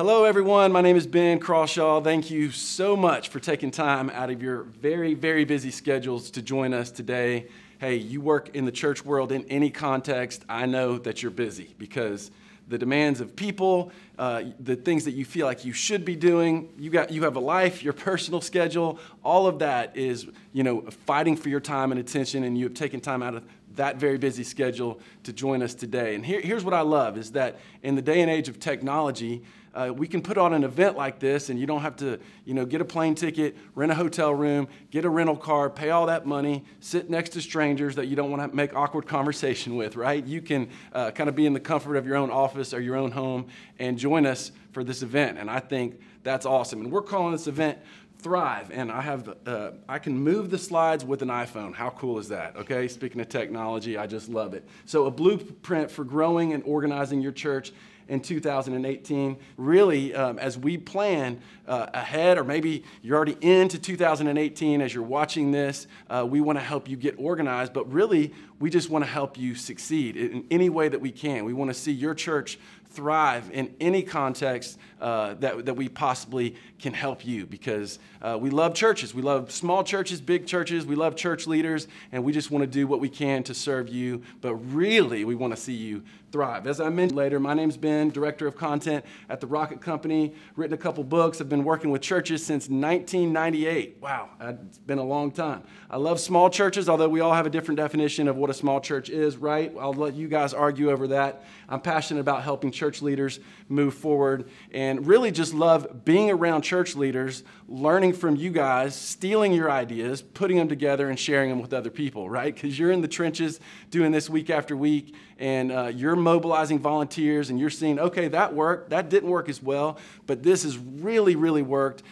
Hello everyone, my name is Ben Crawshaw. Thank you so much for taking time out of your very, very busy schedules to join us today. Hey, you work in the church world in any context, I know that you're busy because the demands of people, the things that you feel like you should be doing, you have a life, your personal schedule, all of that is, fighting for your time and attention, and you have taken time out of that very busy schedule to join us today. And here's what I love is that in the day and age of technology, we can put on an event like this and you don't have to, get a plane ticket, rent a hotel room, get a rental car, pay all that money, sit next to strangers that you don't want to make awkward conversation with, right? You can kind of be in the comfort of your own office or your own home and join us for this event. And I think that's awesome. And we're calling this event Thrive, and I can move the slides with an iPhone. How cool is that? Okay, speaking of technology, I just love it. So a blueprint for growing and organizing your church in 2018. Really, as we plan ahead, or maybe you're already into 2018 as you're watching this, we want to help you get organized, but really, we just want to help you succeed in any way that we can. We want to see your church thrive in any context that we possibly can help you, because we love churches. We love small churches, big churches. We love church leaders, and we just want to do what we can to serve you, but really we want to see you thrive. As I mentioned later, my name's Ben, Director of Content at the Rocket Company, written a couple books. I've been working with churches since 1998. Wow, it's been a long time. I love small churches, although we all have a different definition of what a small church is, right? I'll let you guys argue over that. I'm passionate about helping church leaders move forward and really just love being around church leaders, learning from you guys, stealing your ideas, putting them together and sharing them with other people, right? Because you're in the trenches doing this week after week, and you're mobilizing volunteers and you're seeing, okay, that worked, that didn't work as well, but this has really, really worked.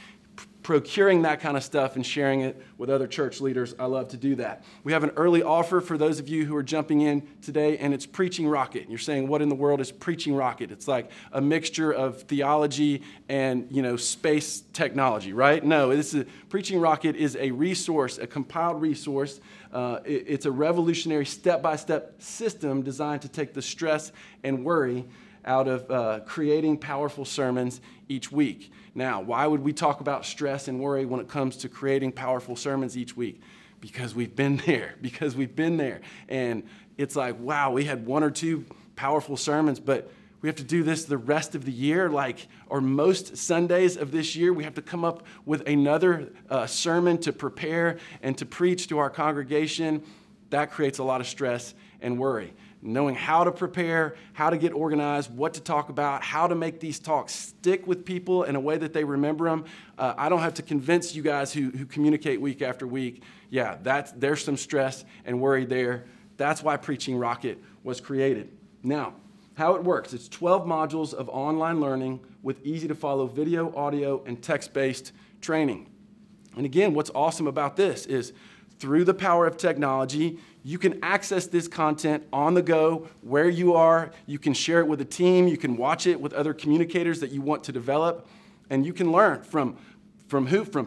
Procuring that kind of stuff and sharing it with other church leaders. I love to do that. We have an early offer for those of you who are jumping in today, and it's Preaching Rocket. You're saying, what in the world is Preaching Rocket? It's like a mixture of theology and, space technology, right? No, Preaching Rocket is a resource, a compiled resource. It's a revolutionary step-by-step system designed to take the stress and worry out of creating powerful sermons each week. Now, why would we talk about stress and worry when it comes to creating powerful sermons each week? Because we've been there. Because we've been there. And it's like, wow, we had one or two powerful sermons, but we have to do this the rest of the year, or most Sundays of this year, we have to come up with another sermon to prepare and to preach to our congregation. That creates a lot of stress and worry. Knowing how to prepare, how to get organized, what to talk about, how to make these talks stick with people in a way that they remember them. I don't have to convince you guys who communicate week after week. Yeah, there's some stress and worry there. That's why Preaching Rocket was created. Now, how it works, it's 12 modules of online learning with easy-to-follow video, audio, and text-based training. And again, what's awesome about this is through the power of technology, you can access this content on the go, where you are. You can share it with a team. You can watch it with other communicators that you want to develop. And you can learn from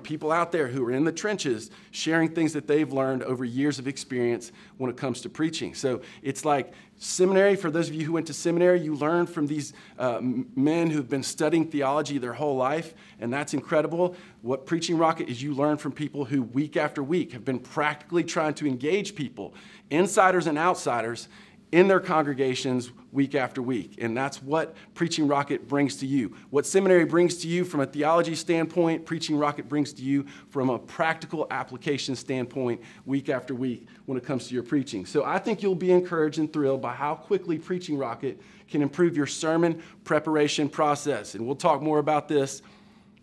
people out there who are in the trenches, sharing things that they've learned over years of experience when it comes to preaching. So it's like seminary. For those of you who went to seminary, you learn from these men who've been studying theology their whole life, and that's incredible. What Preaching Rocket is, you learn from people who week after week have been practically trying to engage people, insiders and outsiders, in their congregations week after week. And that's what Preaching Rocket brings to you. What seminary brings to you from a theology standpoint, Preaching Rocket brings to you from a practical application standpoint week after week when it comes to your preaching. So I think you'll be encouraged and thrilled by how quickly Preaching Rocket can improve your sermon preparation process. And we'll talk more about this.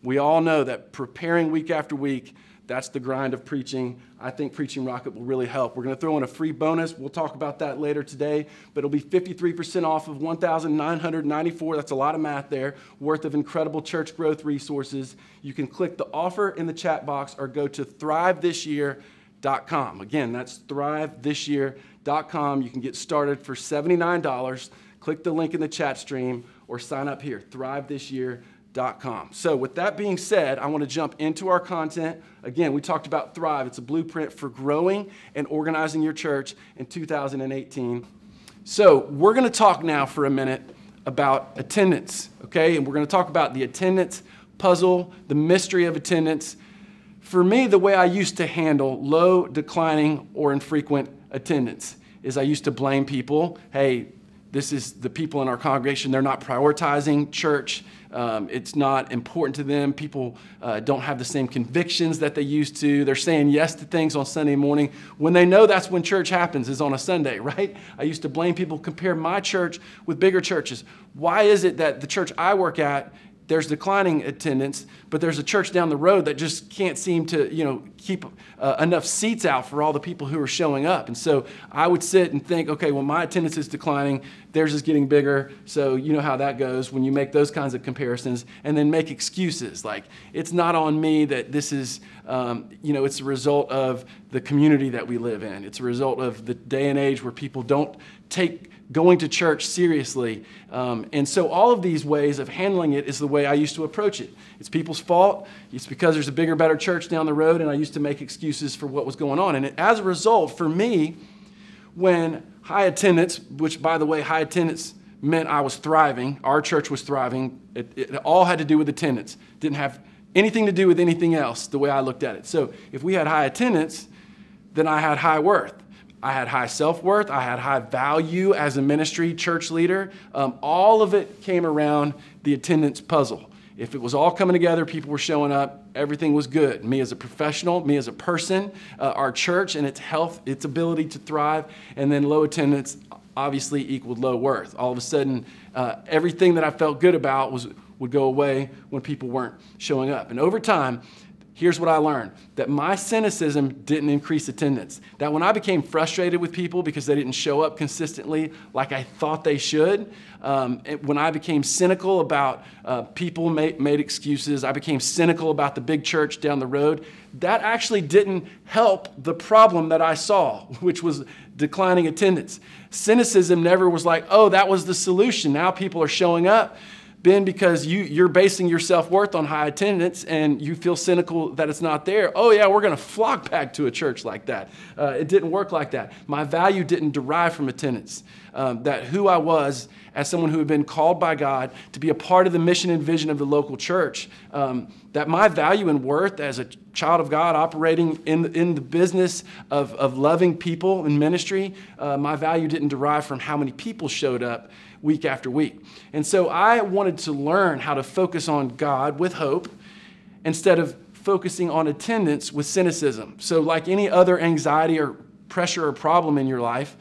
We all know that preparing week after week, that's the grind of preaching. I think Preaching Rocket will really help. We're going to throw in a free bonus. We'll talk about that later today, but it'll be 53% off of $1,994. That's a lot of math there, worth of incredible church growth resources. You can click the offer in the chat box or go to thrivethisyear.com. Again, that's thrivethisyear.com. You can get started for $79. Click the link in the chat stream or sign up here, thrivethisyear.com. So with that being said, I want to jump into our content. Again, we talked about Thrive. It's a blueprint for growing and organizing your church in 2018. So we're going to talk now for a minute about attendance, okay? And we're going to talk about the attendance puzzle, the mystery of attendance. For me, the way I used to handle low, declining, or infrequent attendance is I used to blame people. Hey, this is the people in our congregation. They're not prioritizing church. It's not important to them. People don't have the same convictions that they used to. They're saying yes to things on Sunday morning when they know that's when church happens, is on a Sunday, right? I used to blame people, compare my church with bigger churches. Why is it that the church I work at, there's declining attendance, but there's a church down the road that just can't seem to, keep enough seats out for all the people who are showing up? And so I would sit and think, okay, well, my attendance is declining, theirs is getting bigger, so you know how that goes when you make those kinds of comparisons, and then make excuses like, it's not on me that this is, it's a result of the community that we live in. It's a result of the day and age where people don't take going to church seriously. And so all of these ways of handling it is the way I used to approach it. It's people's fault. It's because there's a bigger, better church down the road, and I used to make excuses for what was going on. And as a result, for me, when high attendance, which, by the way, high attendance meant I was thriving, our church was thriving, it all had to do with attendance. Didn't have anything to do with anything else, the way I looked at it. So if we had high attendance, then I had high worth. I had high self-worth. I had high value as a ministry church leader. All of it came around the attendance puzzle. If it was all coming together, people were showing up, everything was good. Me as a professional, me as a person, our church and its health, its ability to thrive, and then low attendance obviously equaled low worth. All of a sudden, everything that I felt good about would go away when people weren't showing up. And over time, here's what I learned, that my cynicism didn't increase attendance. That when I became frustrated with people because they didn't show up consistently like I thought they should, when I became cynical about people made excuses, I became cynical about the big church down the road, that actually didn't help the problem that I saw, which was declining attendance. Cynicism never was like, oh, that was the solution. Now people are showing up. Ben, because you're basing your self-worth on high attendance and you feel cynical that it's not there. Oh, yeah, we're going to flock back to a church like that. It didn't work like that. My value didn't derive from attendance. That who I was as someone who had been called by God to be a part of the mission and vision of the local church, that my value and worth as a child of God operating in the business of loving people in ministry, my value didn't derive from how many people showed up week after week. And so I wanted to learn how to focus on God with hope instead of focusing on attendance with cynicism. So like any other anxiety or pressure or problem in your life,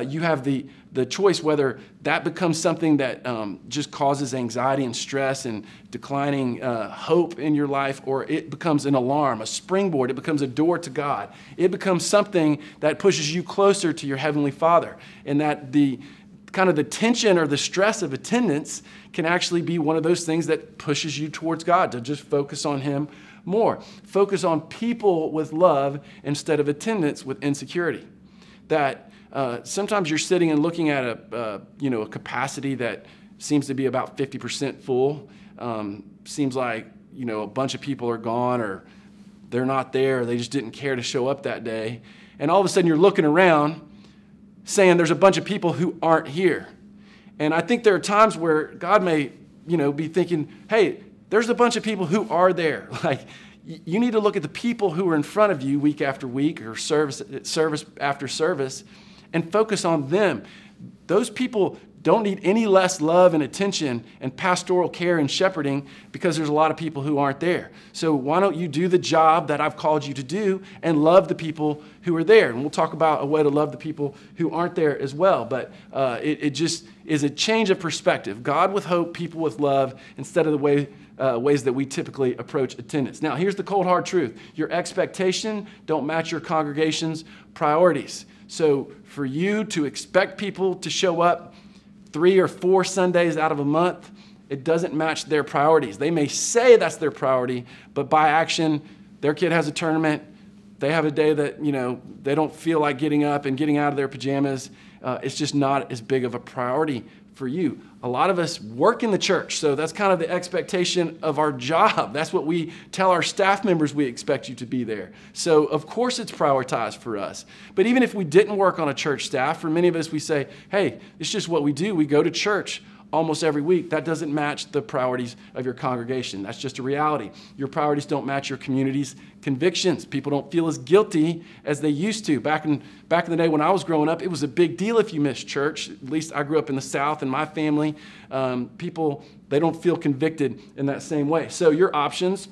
you have the choice whether that becomes something that just causes anxiety and stress and declining hope in your life, or it becomes an alarm, a springboard. It becomes a door to God. It becomes something that pushes you closer to your Heavenly Father, and that the tension or the stress of attendance can actually be one of those things that pushes you towards God, to just focus on Him more. Focus on people with love instead of attendance with insecurity. That sometimes you're sitting and looking at a capacity that seems to be about 50% full. Seems like, a bunch of people are gone, or they're not there, or they just didn't care to show up that day. And all of a sudden you're looking around saying there's a bunch of people who aren't here. And I think there are times where God may, be thinking, hey, there's a bunch of people who are there. Like, you need to look at the people who are in front of you week after week, or service after service, and focus on them. Those people don't need any less love and attention and pastoral care and shepherding because there's a lot of people who aren't there. So why don't you do the job that I've called you to do and love the people who are there? And we'll talk about a way to love the people who aren't there as well. But it just is a change of perspective. God with hope, people with love, instead of the ways that we typically approach attendance. Now, here's the cold hard truth. Your expectation don't match your congregation's priorities. So for you to expect people to show up 3 or 4 Sundays out of a month, it doesn't match their priorities. They may say that's their priority, but by action, their kid has a tournament, they have a day that, they don't feel like getting up and getting out of their pajamas. It's just not as big of a priority for you. A lot of us work in the church, so that's kind of the expectation of our job. That's what we tell our staff members, we expect you to be there. So of course it's prioritized for us. But even if we didn't work on a church staff, for many of us we say, hey, it's just what we do. We go to church almost every week, that doesn't match the priorities of your congregation. That's just a reality. Your priorities don't match your community's convictions. People don't feel as guilty as they used to. Back in the day when I was growing up, it was a big deal if you missed church. At least I grew up in the South, and my family, people, they don't feel convicted in that same way. So your options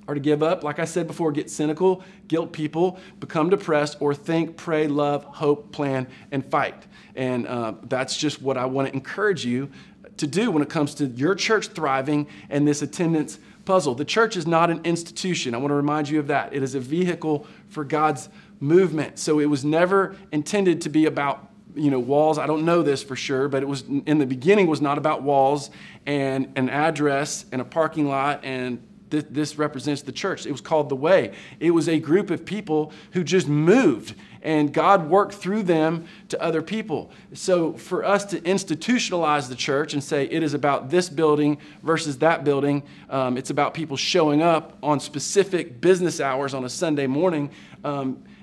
are to give up, like I said before, get cynical, guilt people, become depressed, or think, pray, love, hope, plan, and fight. And that's just what I want to encourage you to do when it comes to your church thriving and this attendance puzzle. The church is not an institution. I want to remind you of that. It is a vehicle for God's movement. So it was never intended to be about walls. I don't know this for sure, but it was in the beginning was not about walls and an address and a parking lot, and this represents the church. It was called the Way. It was a group of people who just moved, and God worked through them to other people. So for us to institutionalize the church and say it is about this building versus that building, it's about people showing up on specific business hours on a Sunday morning,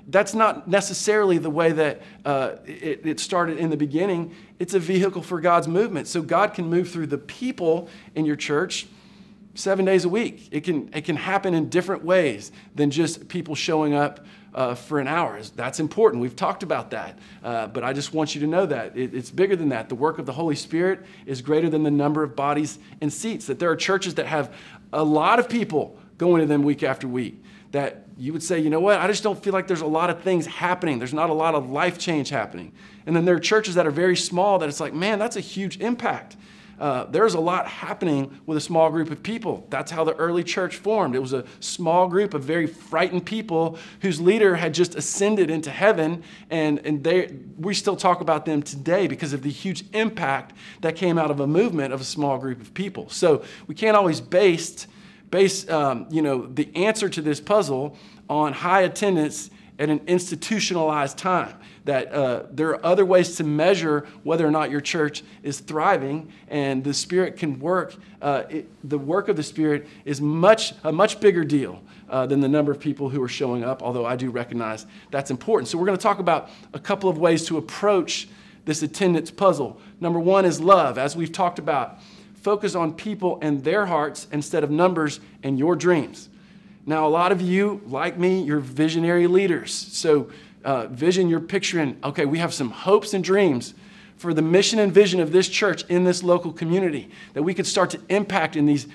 that's not necessarily the way that it started in the beginning. It's a vehicle for God's movement. So God can move through the people in your church 7 days a week. It can happen in different ways than just people showing up for an hour. That's important. We've talked about that. But I just want you to know that it's bigger than that. The work of the Holy Spirit is greater than the number of bodies and seats. That there are churches that have a lot of people going to them week after week, that you would say, you know what, I just don't feel like there's a lot of things happening. There's not a lot of life change happening. And then there are churches that are very small that it's like, man, that's a huge impact. There's a lot happening with a small group of people. That's how the early church formed. It was a small group of very frightened people whose leader had just ascended into heaven, and we still talk about them today because of the huge impact that came out of a movement of a small group of people. So we can't always base the answer to this puzzle on high attendance at an institutionalized time. That there are other ways to measure whether or not your church is thriving, and the Spirit can work. The work of the Spirit is a much bigger deal than the number of people who are showing up, although I do recognize that's important. So we're going to talk about a couple of ways to approach this attendance puzzle. Number one is love. As we've talked about, focus on people and their hearts instead of numbers and your dreams. Now, a lot of you, like me, you're visionary leaders. So vision, you're picturing, okay, we have some hopes and dreams for the mission and vision of this church in this local community, that we could start to impact in these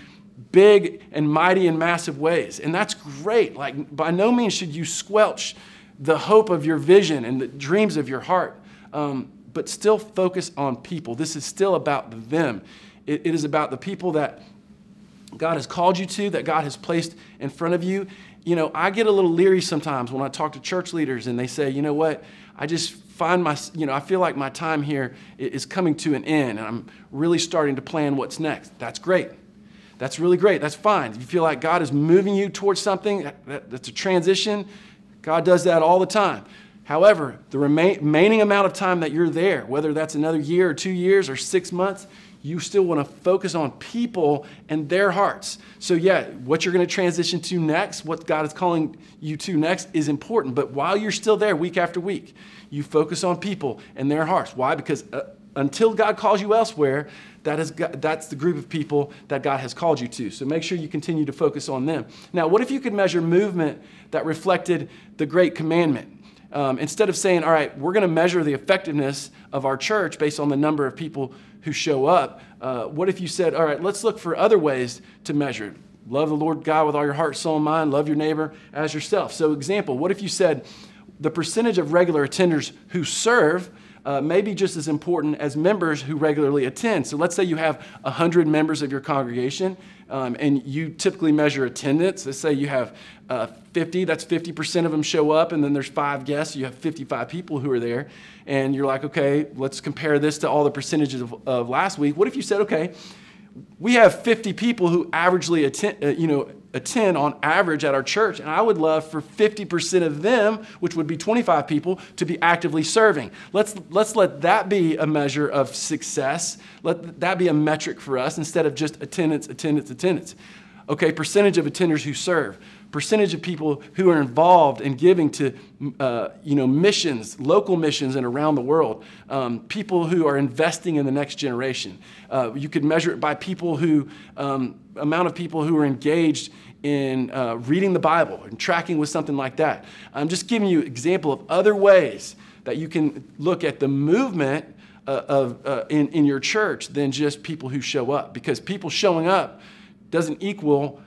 big and mighty and massive ways. And that's great. Like, by no means should you squelch the hope of your vision and the dreams of your heart, but still focus on people. This is still about them. It is about the people that God has called you to, that God has placed in front of you. I get a little leery sometimes when I talk to church leaders and they say, you know what, I just find I feel like my time here is coming to an end and I'm really starting to plan what's next. That's great. That's really great. That's fine. If you feel like God is moving you towards something, that's a transition. God does that all the time. However, the remaining amount of time that you're there, whether that's another year or 2 years or 6 months, you still want to focus on people and their hearts. So yeah, what you're going to transition to next, what God is calling you to next is important. But while you're still there week after week, you focus on people and their hearts. Why? Because until God calls you elsewhere, that's the group of people that God has called you to. So make sure you continue to focus on them. Now, what if you could measure movement that reflected the Great Commandment? Instead of saying, all right, we're going to measure the effectiveness of our church based on the number of people who show up, what if you said, all right, let's look for other ways to measure it. Love the Lord God with all your heart, soul, and mind. Love your neighbor as yourself. So example, what if you said the percentage of regular attenders who serve may be just as important as members who regularly attend. So let's say you have 100 members of your congregation, and you typically measure attendance. Let's say you have 50, that's 50% of them show up, and then there's 5 guests. You have 55 people who are there, and you're like, okay, let's compare this to all the percentages of last week. What if you said, okay, we have 50 people who averagely attend on average at our church, and I would love for 50% of them, which would be 25 people, to be actively serving. Let's let that be a measure of success. Let that be a metric for us instead of just attendance. Okay, percentage of attenders who serve. Percentage of people who are involved in giving to, missions, local missions and around the world. People who are investing in the next generation. You could measure it by people who, amount of people who are engaged in reading the Bible and tracking with something like that. I'm just giving you an example of other ways that you can look at the movement in your church than just people who show up. Because people showing up doesn't equal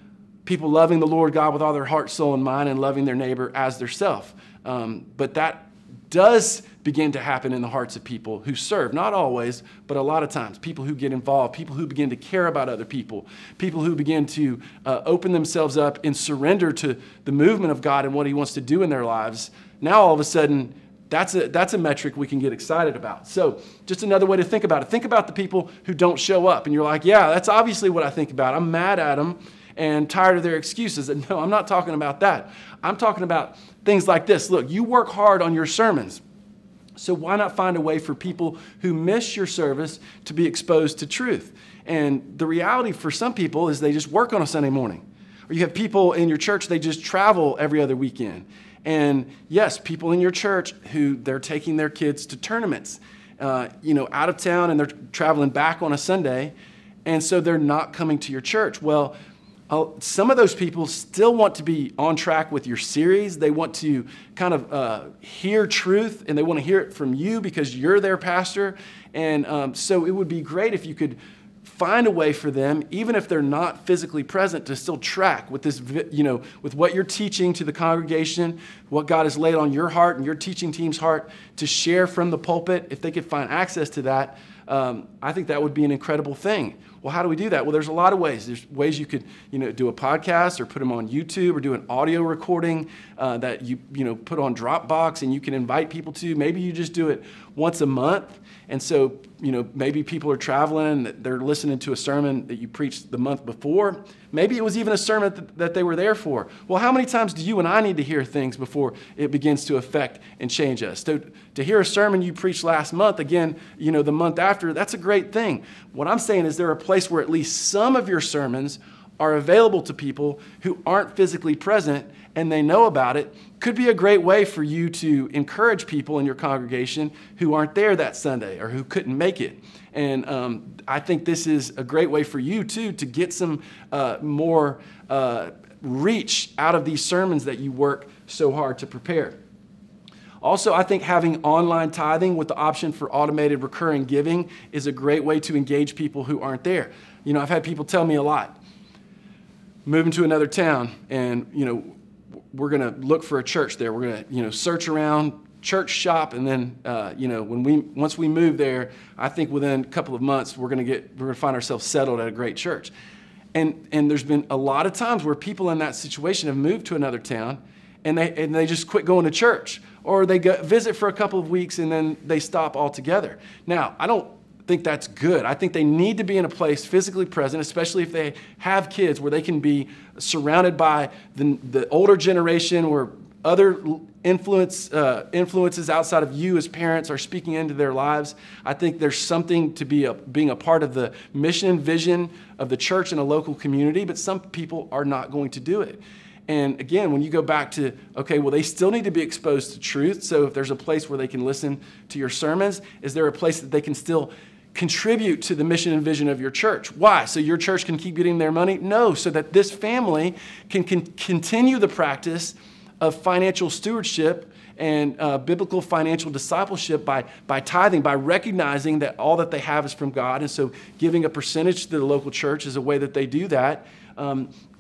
people loving the Lord God with all their heart, soul, and mind and loving their neighbor as their self. But that does begin to happen in the hearts of people who serve. Not always, but a lot of times. People who get involved, people who begin to care about other people, people who begin to open themselves up and surrender to the movement of God and what he wants to do in their lives. Now, all of a sudden, that's a metric we can get excited about. So just another way to think about it. Think about the people who don't show up. And you're like, yeah, that's obviously what I think about. I'm mad at them and tired of their excuses. And no, I'm not talking about that. I'm talking about things like this. Look, you work hard on your sermons. So why not find a way for people who miss your service to be exposed to truth? And the reality for some people is they just work on a Sunday morning. Or you have people in your church, they just travel every other weekend. And yes, people in your church who they're taking their kids to tournaments, out of town, and they're traveling back on a Sunday. And so they're not coming to your church. Well, some of those people still want to be on track with your series. They want to kind of hear truth, and they want to hear it from you because you're their pastor. And so it would be great if you could find a way for them, even if they're not physically present, to still track with this, with what you're teaching to the congregation, what God has laid on your heart and your teaching team's heart to share from the pulpit. If they could find access to that, I think that would be an incredible thing. Well, how do we do that? Well, there's a lot of ways. There's ways you could, do a podcast or put them on YouTube or do an audio recording that you put on Dropbox and you can invite people to. Maybe you just do it once a month. And so, maybe people are traveling, they're listening to a sermon that you preached the month before. Maybe it was even a sermon that they were there for. Well, how many times do you and I need to hear things before it begins to affect and change us? To hear a sermon you preached last month, again, the month after, that's a great thing. What I'm saying is there a place where at least some of your sermons are available to people who aren't physically present and they know about it. Could be a great way for you to encourage people in your congregation who aren't there that Sunday or who couldn't make it. And I think this is a great way for you, too, to get some more reach out of these sermons that you work so hard to prepare. Also, I think having online tithing with the option for automated recurring giving is a great way to engage people who aren't there. I've had people tell me a lot. Moving to another town, and, we're going to look for a church there. We're going to, search around, church shop, and then, once we move there, I think within a couple of months, we're going to find ourselves settled at a great church. And there's been a lot of times where people in that situation have moved to another town, and they just quit going to church, or they visit for a couple of weeks, and then they stop altogether. Now, I don't think that's good. I think they need to be in a place physically present, especially if they have kids, where they can be surrounded by the older generation, where other influences outside of you as parents are speaking into their lives. I think there's something to being a part of the mission and vision of the church in a local community, but some people are not going to do it. And again, when you go back to, okay, well, they still need to be exposed to truth. So if there's a place where they can listen to your sermons, is there a place that they can still contribute to the mission and vision of your church? Why? So your church can keep getting their money? No, so that this family can continue the practice of financial stewardship and biblical financial discipleship by tithing, by recognizing that all that they have is from God. And so giving a percentage to the local church is a way that they do that.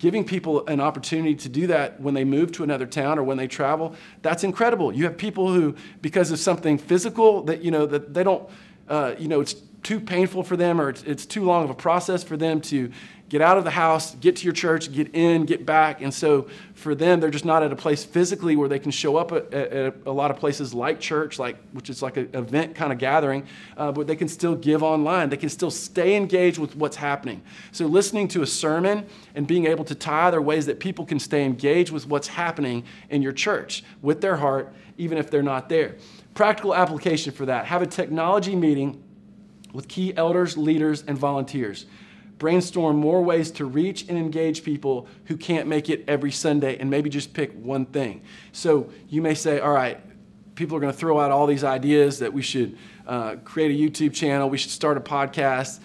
Giving people an opportunity to do that when they move to another town or when they travel, that's incredible. You have people who, because of something physical that, that they don't, it's too painful for them, or it's too long of a process for them to get out of the house, get to your church, get in, get back. And so for them, they're just not at a place physically where they can show up at a lot of places like church, which is like an event kind of gathering, but they can still give online. They can still stay engaged with what's happening. So listening to a sermon and being able to tithe are ways that people can stay engaged with what's happening in your church with their heart, even if they're not there. Practical application for that: have a technology meeting with key elders, leaders, and volunteers. brainstorm more ways to reach and engage people who can't make it every Sunday, and maybe just pick one thing. So you may say, all right, people are going to throw out all these ideas that we should create a YouTube channel, we should start a podcast,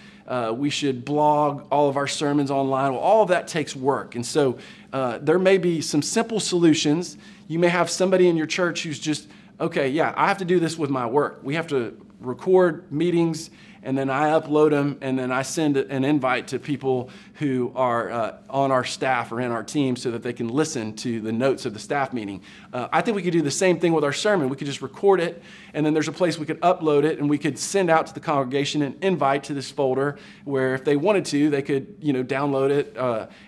we should blog all of our sermons online. Well, all of that takes work. And so there may be some simple solutions. You may have somebody in your church who's just, okay, yeah, I have to do this with my work. We have to record meetings, and then I upload them, and then I send an invite to people who are on our staff or in our team so that they can listen to the notes of the staff meeting. I think we could do the same thing with our sermon. We could just record it, and then there's a place we could upload it, and we could send out to the congregation an invite to this folder where if they wanted to, they could, download it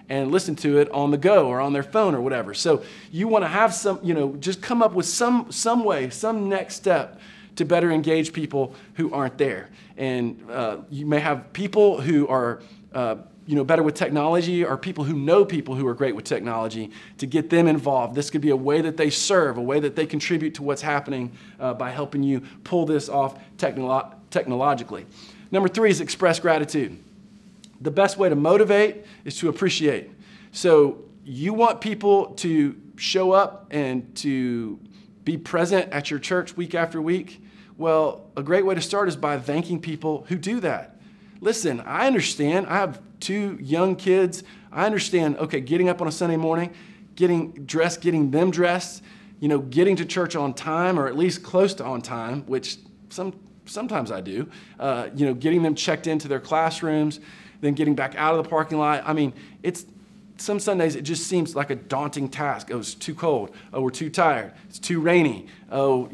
and listen to it on the go or on their phone or whatever. So you want to have some, just come up with some way, some next step to better engage people who aren't there. And you may have people who are better with technology, or people who know people who are great with technology, to get them involved. This could be a way that they serve, a way that they contribute to what's happening by helping you pull this off technologically. Number 3 is express gratitude. The best way to motivate is to appreciate. So you want people to show up and to be present at your church week after week. Well, a great way to start is by thanking people who do that. Listen, I understand. I have 2 young kids. I understand, okay, getting up on a Sunday morning, getting dressed, getting them dressed, getting to church on time, or at least close to on time, which sometimes I do, getting them checked into their classrooms, then getting back out of the parking lot. I mean, some Sundays it just seems like a daunting task. Oh, it's too cold. Oh, we're too tired. It's too rainy. Oh,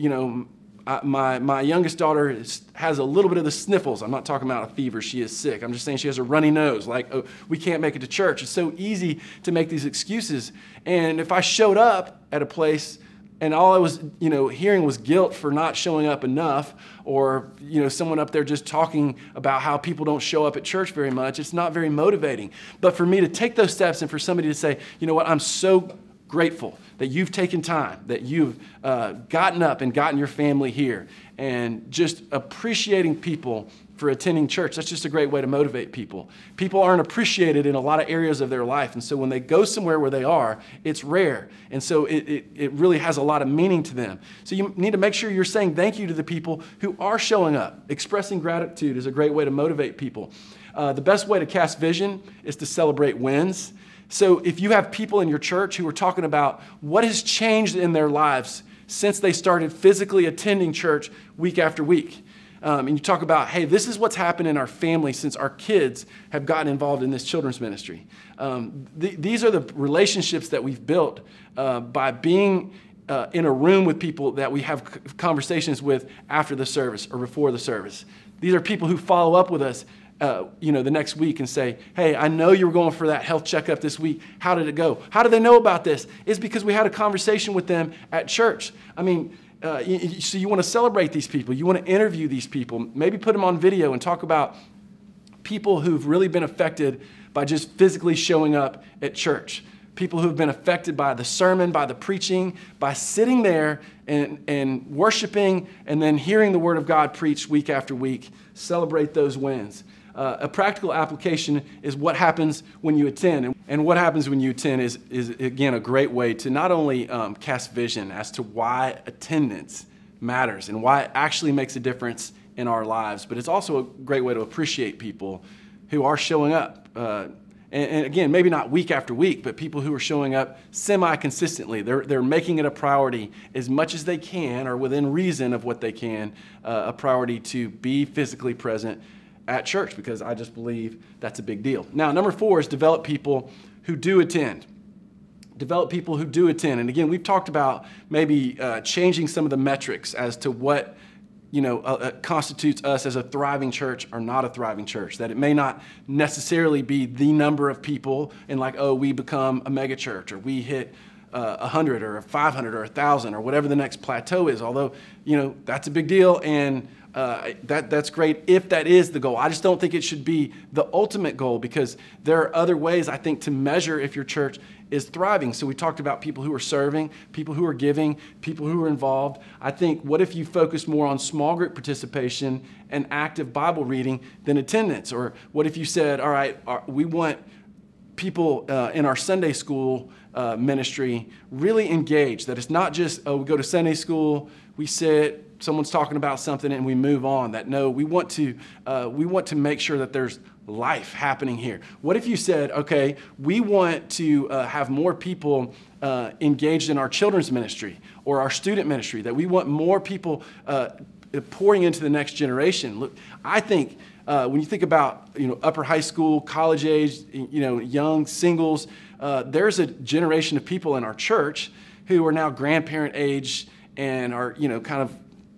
my youngest daughter has a little bit of the sniffles. I'm not talking about a fever. She is sick. I'm just saying she has a runny nose. Like, oh, we can't make it to church. It's so easy to make these excuses. And if I showed up at a place and all I was, hearing was guilt for not showing up enough, or, someone up there just talking about how people don't show up at church very much, it's not very motivating. But for me to take those steps and for somebody to say, you know what, I'm so grateful that you've taken time, that you've gotten up and gotten your family here, and just appreciating people for attending church. That's just a great way to motivate people. People aren't appreciated in a lot of areas of their life, and so when they go somewhere where they are, it's rare, and so it really has a lot of meaning to them. So you need to make sure you're saying thank you to the people who are showing up. Expressing gratitude is a great way to motivate people. The best way to cast vision is to celebrate wins. So if you have people in your church who are talking about what has changed in their lives since they started physically attending church week after week, and you talk about, hey, this is what's happened in our family since our kids have gotten involved in this children's ministry. These are the relationships that we've built by being in a room with people that we have conversations with after the service or before the service. These are people who follow up with us the next week and say, hey, I know you were going for that health checkup this week. How did it go? How do they know about this? It's because we had a conversation with them at church. I mean, so you want to celebrate these people. You want to interview these people. Maybe put them on video and talk about people who've really been affected by just physically showing up at church. People who've been affected by the sermon, by the preaching, by sitting there and worshiping and then hearing the Word of God preached week after week. Celebrate those wins. A practical application is what happens when you attend. And what happens when you attend is again, a great way to not only cast vision as to why attendance matters and why it actually makes a difference in our lives, but it's also a great way to appreciate people who are showing up. And again, maybe not week after week, but people who are showing up semi-consistently. They're making it a priority as much as they can, or within reason of what they can, a priority to be physically present at church, because I just believe that's a big deal. Now, number 4 is develop people who do attend. Develop people who do attend. And again, we've talked about maybe changing some of the metrics as to what constitutes us as a thriving church or not a thriving church. That it may not necessarily be the number of people and like, oh, we become a mega church, or we hit 100 or 500 or 1,000 or whatever the next plateau is. Although, that's a big deal, and that's great if that is the goal. I just don't think it should be the ultimate goal, because there are other ways, I think, to measure if your church is thriving. So we talked about people who are serving, people who are giving, people who are involved. I think, what if you focus more on small group participation and active Bible reading than attendance? Or what if you said, all right, we want people in our Sunday school ministry really engaged, that it's not just, oh, we go to Sunday school, we sit, someone's talking about something and we move on. That no, we want to make sure that there's life happening here. What if you said, okay, we want to have more people engaged in our children's ministry or our student ministry, that we want more people pouring into the next generation? Look, I think when you think about, upper high school, college age, young singles, there's a generation of people in our church who are now grandparent age and are, kind of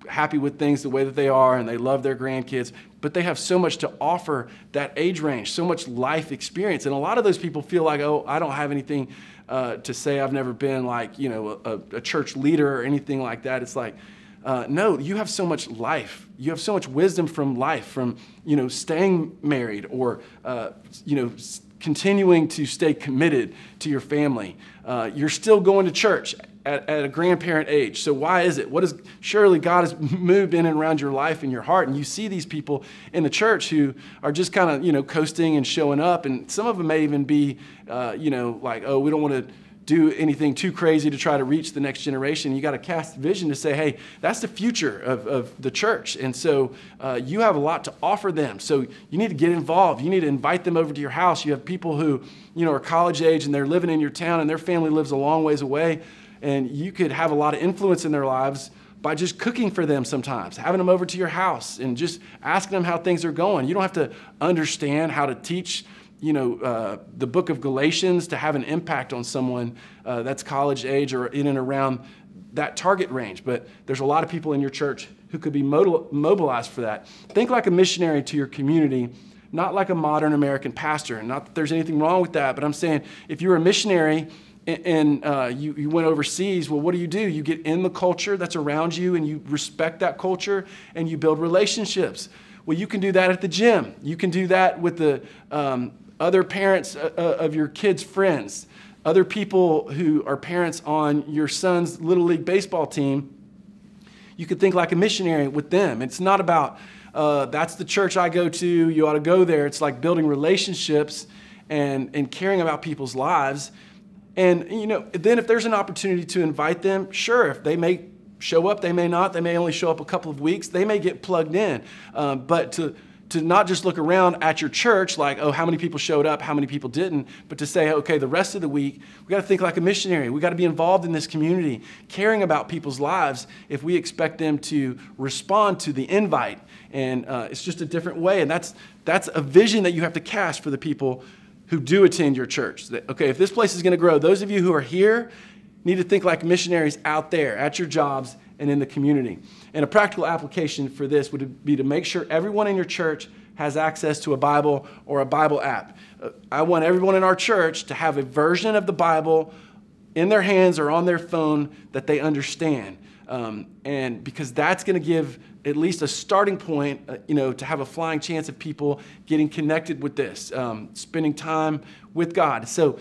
happy with things the way that they are, and they love their grandkids, but they have so much to offer that age range, so much life experience. And a lot of those people feel like, oh, I don't have anything to say. I've never been like, a church leader or anything like that. It's like, no, you have so much life. You have so much wisdom from life, from, staying married or, continuing to stay committed to your family. You're still going to church at a grandparent age. So why is it? Surely God has moved in and around your life and your heart, and you see these people in the church who are just kind of, coasting and showing up, and some of them may even be, like, oh, we don't want to do anything too crazy to try to reach the next generation. You got to cast vision to say, hey, that's the future of the church. And so you have a lot to offer them. So you need to get involved. You need to invite them over to your house. You have people who, are college age and they're living in your town and their family lives a long ways away. And you could have a lot of influence in their lives by just cooking for them sometimes, having them over to your house and just asking them how things are going. You don't have to understand how to teach the book of Galatians to have an impact on someone that's college age or in and around that target range. But there's a lot of people in your church who could be mobilized for that. Think like a missionary to your community, not like a modern American pastor. And not that there's anything wrong with that, but I'm saying if you're a missionary and you went overseas, well, what do? You get in the culture that's around you and you respect that culture and you build relationships. Well, you can do that at the gym. You can do that with the other parents of your kids' friends, other people who are parents on your son's Little League baseball team. You could think like a missionary with them. It's not about, that's the church I go to, you ought to go there. It's like building relationships and caring about people's lives. And, then if there's an opportunity to invite them, sure, if they may show up, they may not. They may only show up a couple of weeks. They may get plugged in. But to not just look around at your church like, oh, how many people showed up, how many people didn't, but to say, okay, the rest of the week, we got to think like a missionary. We got to be involved in this community, caring about people's lives if we expect them to respond to the invite. And it's just a different way. And that's a vision that you have to cast for the people who do attend your church. Okay, if this place is going to grow, those of you who are here need to think like missionaries out there at your jobs and in the community. And a practical application for this would be to make sure everyone in your church has access to a Bible or a Bible app. I want everyone in our church to have a version of the Bible in their hands or on their phone that they understand. And because that's going to give at least a starting point, to have a flying chance of people getting connected with this, spending time with God. So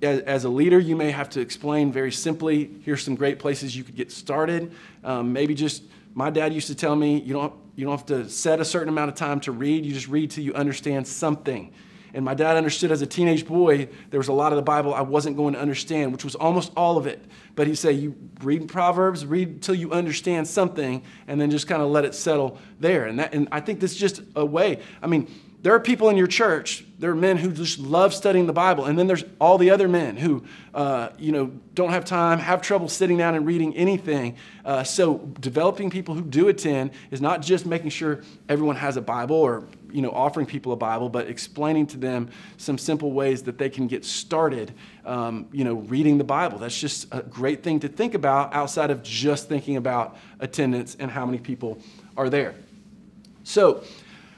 as a leader, you may have to explain very simply, here's some great places you could get started. Maybe just, my dad used to tell me, you don't have to set a certain amount of time to read. You just read till you understand something. And my dad understood as a teenage boy, there was a lot of the Bible I wasn't going to understand, which was almost all of it. But he'd say, you read Proverbs, read till you understand something, and then just kind of let it settle there. And I think this is just a way. I mean, there are people in your church, there are men who just love studying the Bible, and then there's all the other men who, don't have time, have trouble sitting down and reading anything. So developing people who do attend is not just making sure everyone has a Bible or, offering people a Bible, but explaining to them some simple ways that they can get started, reading the Bible. That's just a great thing to think about outside of just thinking about attendance and how many people are there. So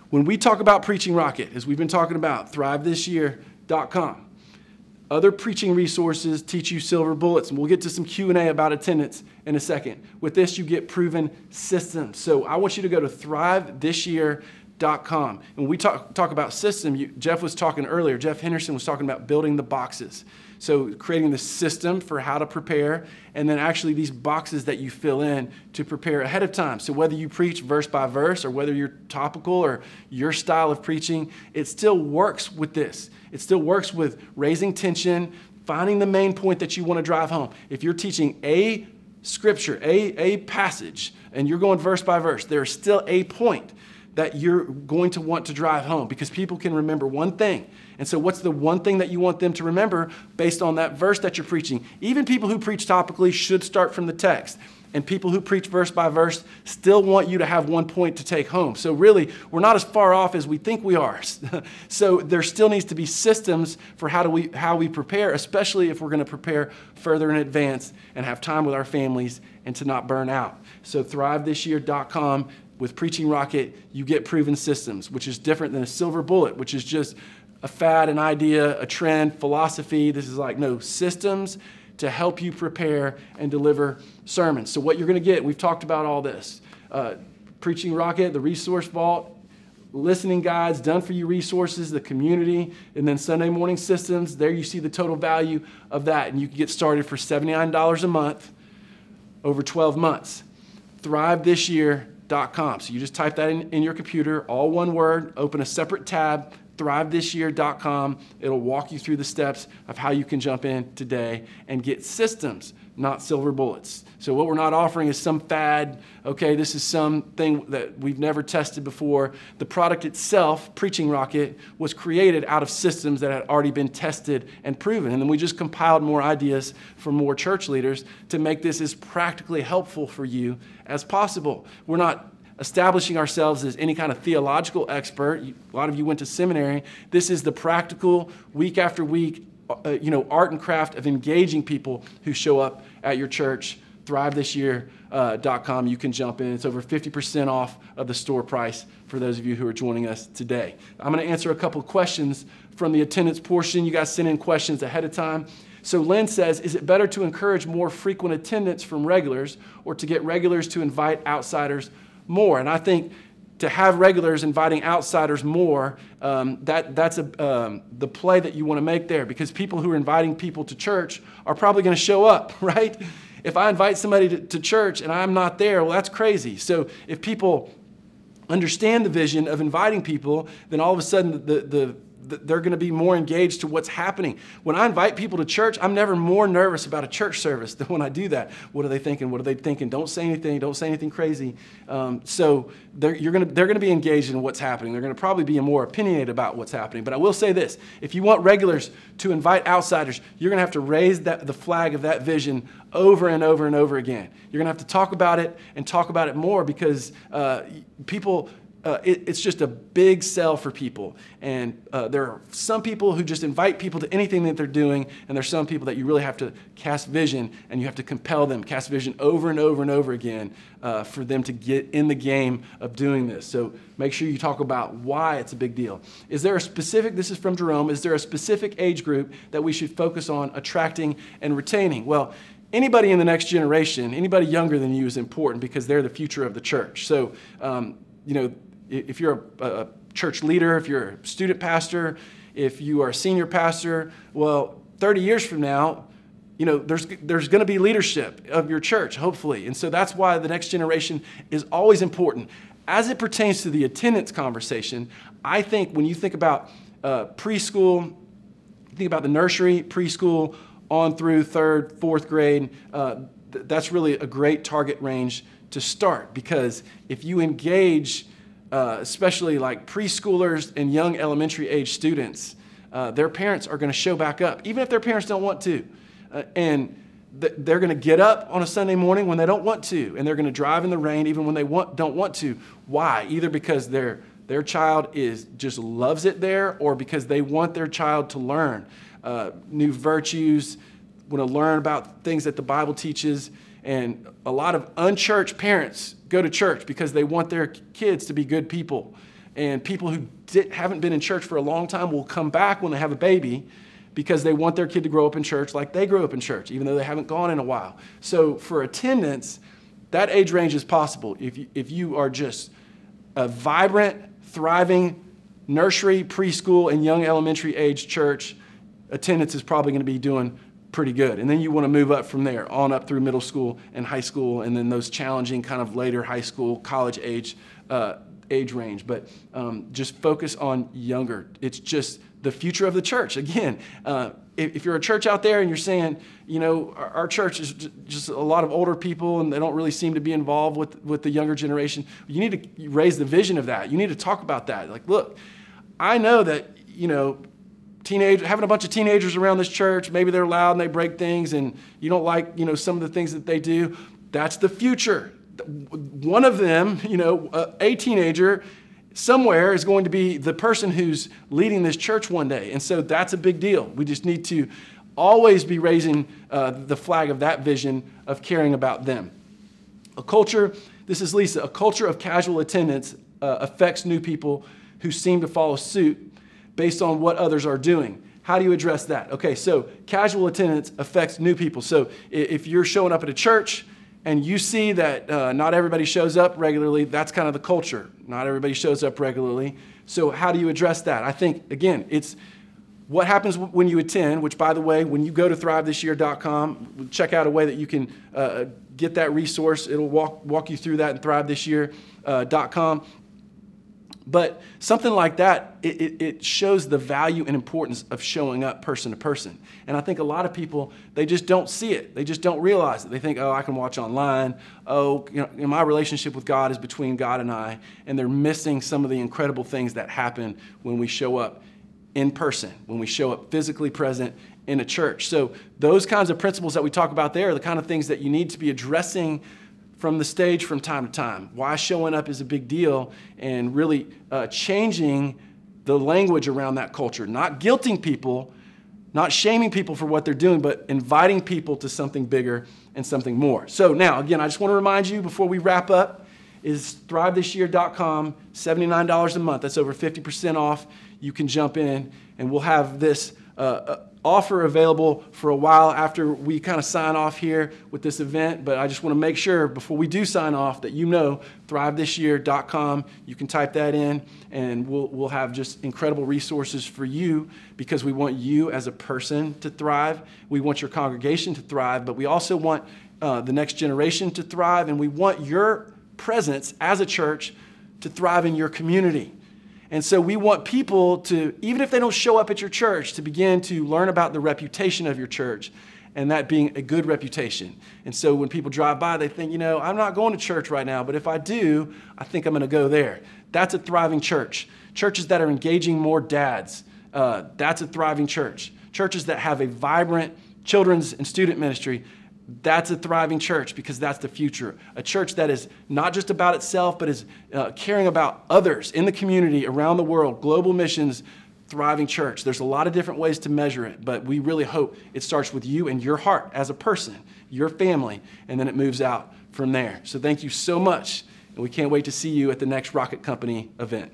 when we talk about Preaching Rocket, as we've been talking about, thrivethisyear.com, other preaching resources teach you silver bullets, and we'll get to some Q&A about attendance in a second. With this, you get proven systems. So I want you to go to thrivethisyear.com. And when we talk about system, Jeff was talking earlier. Jeff Henderson was talking about building the boxes. So creating the system for how to prepare, and then actually these boxes that you fill in to prepare ahead of time. So whether you preach verse by verse or whether you're topical or your style of preaching, it still works with this. It still works with raising tension, finding the main point that you want to drive home. If you're teaching a scripture, a passage, and you're going verse by verse, there's still a point that you're going to want to drive home because people can remember one thing. And so what's the one thing that you want them to remember based on that verse that you're preaching? Even people who preach topically should start from the text. And people who preach verse by verse still want you to have one point to take home. So really, we're not as far off as we think we are. So there still needs to be systems for how we prepare, especially if we're going to prepare further in advance and have time with our families and to not burn out. So thrivethisyear.com. With Preaching Rocket, you get proven systems, which is different than a silver bullet, which is just a fad, an idea, a trend, philosophy. This is like, no, systems to help you prepare and deliver sermons. So what you're going to get, we've talked about all this. Preaching Rocket, the Resource Vault, listening guides, done-for-you resources, the community, and then Sunday morning systems. There you see the total value of that, and you can get started for $79 a month over 12 months. thrivethisyear.com. So you just type that in your computer, all one word, open a separate tab, thrivethisyear.com. It'll walk you through the steps of how you can jump in today and get systems, not silver bullets. So what we're not offering is some fad, okay, this is something that we've never tested before. The product itself, Preaching Rocket, was created out of systems that had already been tested and proven. And then we just compiled more ideas from more church leaders to make this as practically helpful for you as possible. We're not establishing ourselves as any kind of theological expert. A lot of you went to seminary. This is the practical, week after week, art and craft of engaging people who show up at your church. thrivethisyear.com. You can jump in. It's over 50% off of the store price for those of you who are joining us today. I'm going to answer a couple of questions from the attendance portion. You guys sent in questions ahead of time. So Lynn says, is it better to encourage more frequent attendance from regulars or to get regulars to invite outsiders more? And I think to have regulars inviting outsiders more, that's the play that you want to make there, because people who are inviting people to church are probably going to show up, right? If I invite somebody to church and I'm not there, well, that's crazy. So if people understand the vision of inviting people, then all of a sudden they're going to be more engaged to what's happening. When I invite people to church, I'm never more nervous about a church service than when I do that. What are they thinking? What are they thinking? Don't say anything. Don't say anything crazy. So they're going to be engaged in what's happening. They're going to probably be more opinionated about what's happening. But I will say this. If you want regulars to invite outsiders, you're going to have to raise the flag of that vision over and over and over again. You're going to have to talk about it and talk about it more, because people... it's just a big sell for people. And there are some people who just invite people to anything that they're doing, and there's some people that you really have to cast vision, and you have to compel them, cast vision over and over and over again for them to get in the game of doing this. So make sure you talk about why it's a big deal. Is there a specific, this is from Jerome, is there a specific age group that we should focus on attracting and retaining? Well, anybody in the next generation, anybody younger than you is important, because they're the future of the church. So, if you're a church leader, if you're a student pastor, if you are a senior pastor, well, 30 years from now, there's going to be leadership of your church, hopefully. And so that's why the next generation is always important. As it pertains to the attendance conversation, I think when you think about preschool, you think about the nursery, preschool, on through third, fourth grade, that's really a great target range to start. Because if you engage especially like preschoolers and young elementary age students, their parents are going to show back up, even if their parents don't want to. And they're going to get up on a Sunday morning when they don't want to, and they're going to drive in the rain even when they don't want to. Why? Either because their child just loves it there, or because they want their child to learn new virtues, want to learn about things that the Bible teaches. And a lot of unchurched parents go to church because they want their kids to be good people. And people who haven't been in church for a long time will come back when they have a baby because they want their kid to grow up in church like they grew up in church, even though they haven't gone in a while. So for attendance, that age range is possible. If you are just a vibrant, thriving nursery, preschool, and young elementary age church, attendance is probably going to be doing pretty good. And then you want to move up from there, on up through middle school and high school, and then those challenging kind of later high school, college age range. But just focus on younger. It's just the future of the church. Again, if you're a church out there and you're saying, you know, our church is just a lot of older people and they don't really seem to be involved with the younger generation, you need to raise the vision of that. You need to talk about that. Like, look, I know that, you know, having a bunch of teenagers around this church, maybe they're loud and they break things and you don't like, you know, some of the things that they do. That's the future. One of them, you know, a teenager somewhere is going to be the person who's leading this church one day. And so that's a big deal. We just need to always be raising the flag of that vision of caring about them. A culture, this is Lisa, a culture of casual attendance affects new people who seem to follow suit based on what others are doing. How do you address that? Okay, so casual attendance affects new people. So if you're showing up at a church and you see that not everybody shows up regularly, that's kind of the culture. Not everybody shows up regularly. So how do you address that? I think, again, it's what happens when you attend, which, by the way, when you go to thrivethisyear.com, check out a way that you can get that resource. It'll walk you through that in thrivethisyear.com. But something like that, it shows the value and importance of showing up person to person. And I think a lot of people, they just don't see it. They just don't realize it. They think, oh, I can watch online. Oh, you know, my relationship with God is between God and I. And they're missing some of the incredible things that happen when we show up in person, when we show up physically present in a church. So those kinds of principles that we talk about there are the kind of things that you need to be addressing from the stage from time to time. Why showing up is a big deal, and really changing the language around that culture. Not guilting people, not shaming people for what they're doing, but inviting people to something bigger and something more. So now, again, I just want to remind you before we wrap up, is thrivethisyear.com, $79 a month. That's over 50% off. You can jump in, and we'll have this offer available for a while after we kind of sign off here with this event. But I just want to make sure before we do sign off that you know thrivethisyear.com. You can type that in, and we'll have just incredible resources for you, because we want you as a person to thrive. We want your congregation to thrive, but we also want the next generation to thrive, and we want your presence as a church to thrive in your community. And so we want people to, even if they don't show up at your church, to begin to learn about the reputation of your church, and that being a good reputation. And so when people drive by, they think, you know, I'm not going to church right now, but if I do, I think I'm going to go there. That's a thriving church. Churches that are engaging more dads, that's a thriving church. Churches that have a vibrant children's and student ministry, that's a thriving church, because that's the future. A church that is not just about itself, but is caring about others in the community, around the world, global missions, thriving church. There's a lot of different ways to measure it, but we really hope it starts with you and your heart as a person, your family, and then it moves out from there. So thank you so much, and we can't wait to see you at the next Rocket Company event.